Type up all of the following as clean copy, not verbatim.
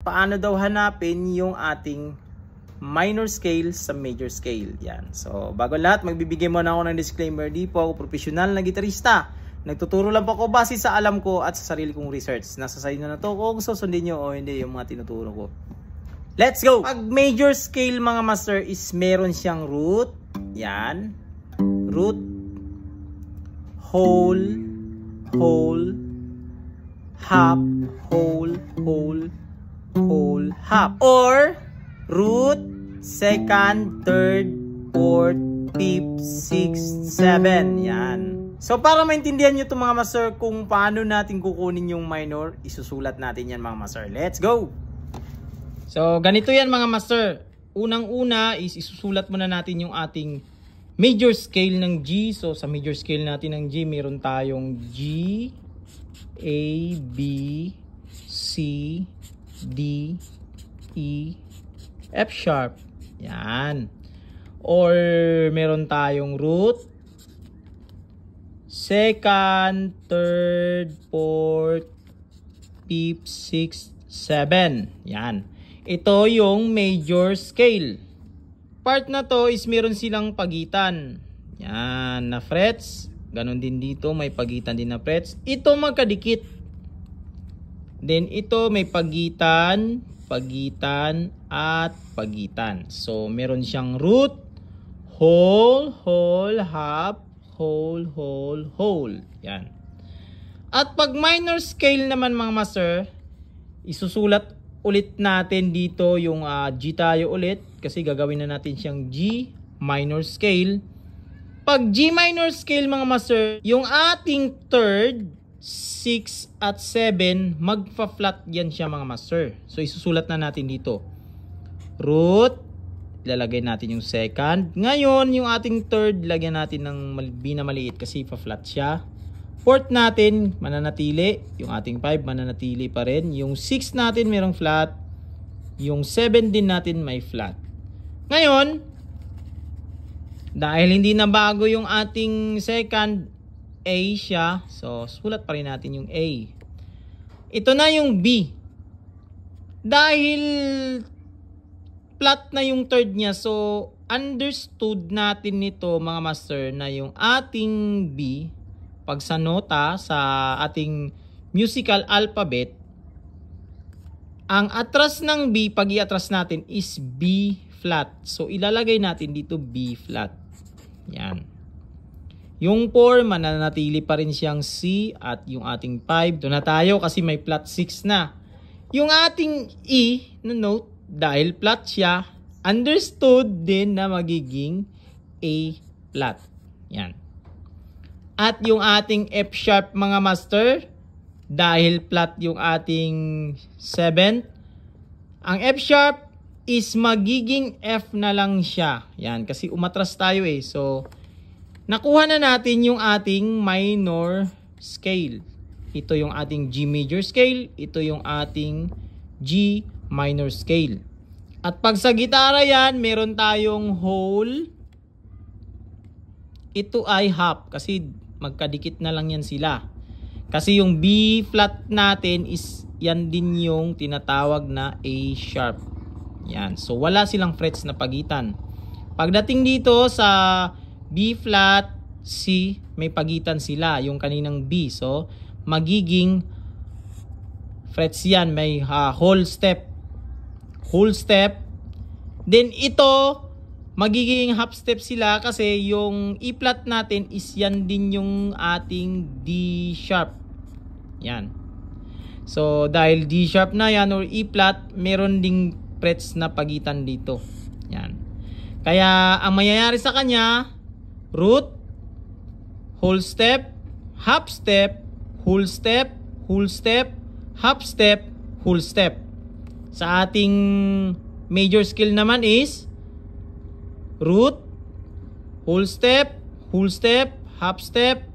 paano daw hanapin yung ating minor scale sa major scale. Yan. So, bago lahat, magbibigay muna ako ng disclaimer. Di po ako professional na gitarista. Nagtuturo lang po ako base sa alam ko at sa sarili kong research. Nasa sa inyo na to kung susundin nyo o hindi yung mga tinuturo ko. Let's go! Pag major scale mga master is meron siyang root. Yan. Root. Whole. Whole. Half. Whole. Whole. Whole. Half. Or root. Second. Third. Fourth. Fifth. Sixth. Seven. Yan. So para maintindihan nyo ito mga master kung paano natin kukunin yung minor, isusulat natin yan mga master. Let's go! So ganito yan mga master. Unang-una is isusulat muna natin yung ating major scale ng G. So sa major scale natin ng G, meron tayong G, A, B, C, D, E, F sharp. Yan. Or meron tayong root, second, third, fourth, fifth, sixth, 7. Yan. Ito yung major scale. Part na to is meron silang pagitan. Yan, na frets. Ganon din dito, may pagitan din na frets. Ito magkadikit. Then ito may pagitan, pagitan, at pagitan. So meron siyang root, whole, whole, half, whole, whole, whole. Yan. At pag minor scale naman mga master, isusulat ulit natin dito yung G tayo ulit kasi gagawin na natin siyang G minor scale. Pag G minor scale mga master, yung ating third, 6 at 7, magfa-flat yan siya mga master. So isusulat na natin dito. Root, ilalagay natin yung second. Ngayon, yung ating third, lagyan natin ng B na maliit kasi pa-flat siya. Fourth natin, mananatili. Yung ating 5, mananatili pa rin. Yung 6 natin, merong flat. Yung 7 din natin, may flat. Ngayon, dahil hindi na bago yung ating second, A siya. So, sulat pa rin natin yung A. Ito na yung B. Dahil flat na yung third niya, so, understood natin nito mga master na yung ating B, pag sa nota sa ating musical alphabet, ang atras ng B, pag i-atras natin is B flat. So ilalagay natin dito B flat. Yan. Yung 4, mananatili pa rin siyang C at yung ating 5. Doon na tayo kasi may flat 6 na. Yung ating E na note, dahil flat siya, understood din na magiging A flat. Yan. At yung ating F sharp mga master, dahil flat yung ating 7, ang F sharp is magiging F na lang siya. Yan, kasi umatras tayo eh. So, nakuha na natin yung ating minor scale. Ito yung ating G major scale, ito yung ating G minor scale. At pag sa gitara yan, meron tayong whole. Ito ay half kasi magkadikit na lang yan sila. Kasi yung B flat natin is yan din yung tinatawag na A sharp. Yan. So wala silang frets na pagitan. Pagdating dito sa B flat, C, may pagitan sila. Yung kaninang B. So magiging frets yan. May whole step. Whole step. Then ito, magiging half step sila kasi yung E flat natin is yan din yung ating D sharp. Yan. So dahil D sharp na yan or E flat, meron ding frets na pagitan dito. Yan. Kaya ang mangyayari sa kanya, root, whole step, half step, whole step, whole step, half step, whole step. Sa ating major scale naman is root, whole step, half step,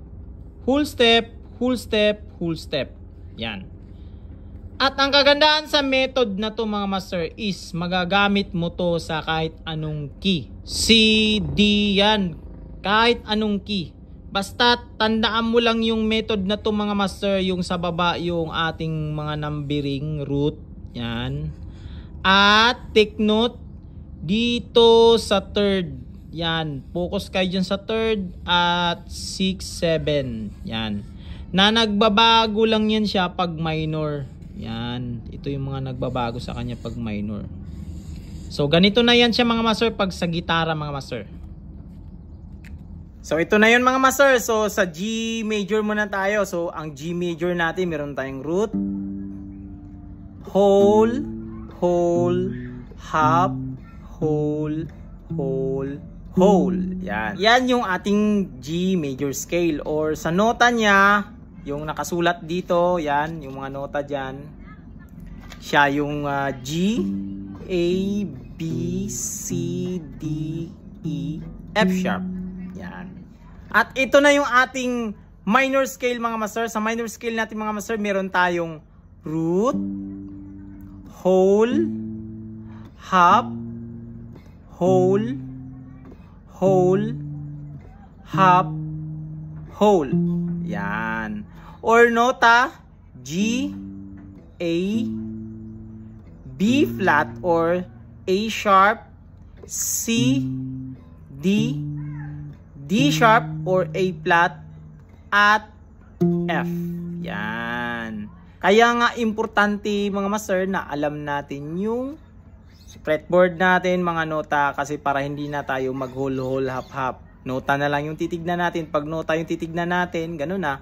whole step, whole step, whole step. Yan. At ang kagandahan sa method na to mga master is magagamit mo to sa kahit anong key. C, D yan. Kahit anong key. Basta tandaan mo lang yung method na to mga master, yung sa baba yung ating mga numbering root. Yan. At take note dito sa third. Yan, focus kayo dyan sa third at 6, 7. Yan. Na nagbabago lang yan siya pag minor. Yan, ito yung mga nagbabago sa kanya pag minor. So ganito na yan siya mga master pag sa gitara mga master. So ito na yun mga master. So sa G major muna tayo. So ang G major natin, meron tayong root, whole, half, whole, yan. Yan yung ating G major scale, or sa nota niya, yung nakasulat dito, yan, yung mga nota dyan. Siya yung G, A, B, C, D, E, F sharp. Yan. At ito na yung ating minor scale mga master. Sa minor scale natin mga master, meron tayong root, whole, half, whole, half, whole. Yan. Or nota G, A, B flat or A sharp, C, D, D sharp or A flat, at F. Yan. Kaya nga importante mga master na alam natin yung fretboard natin mga nota, kasi para hindi na tayo mag whole, half. Nota na lang yung titignan natin. Pag nota yung titignan natin, ganun na.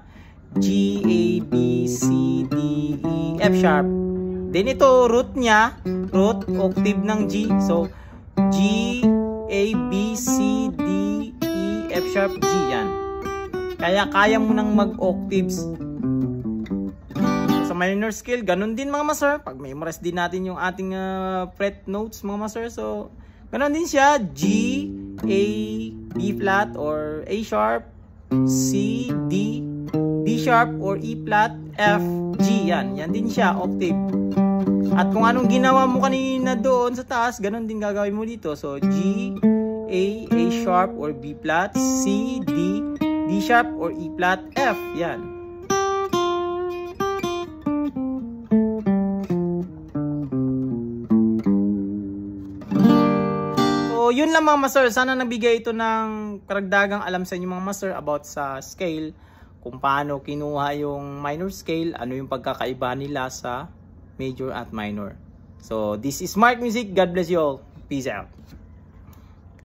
G, A, B, C, D, E, F sharp. Then ito, root niya, root, octave ng G. So, G, A, B, C, D, E, F sharp, G. Yan. Kaya mo nang mag-octaves. Sa minor scale, ganun din mga master. Pag memorize din natin yung ating fret notes mga master. So, ganun din siya. G, A, B flat or A sharp, C, D, D sharp or E flat, F, G. Yan. Yan din siya, octave. At kung anong ginawa mo kanina doon sa taas, ganun din gagawin mo dito. So, G, A sharp or B flat, C, D, D sharp or E flat, F. Yan. So, yun lang mga master. Sana nabigay ito ng karagdagang alam sa inyo mga master about sa scale. Kung paano kinuha yung minor scale, ano yung pagkakaiba nila sa major at minor. So, this is Mark Music. God bless you all. Peace out.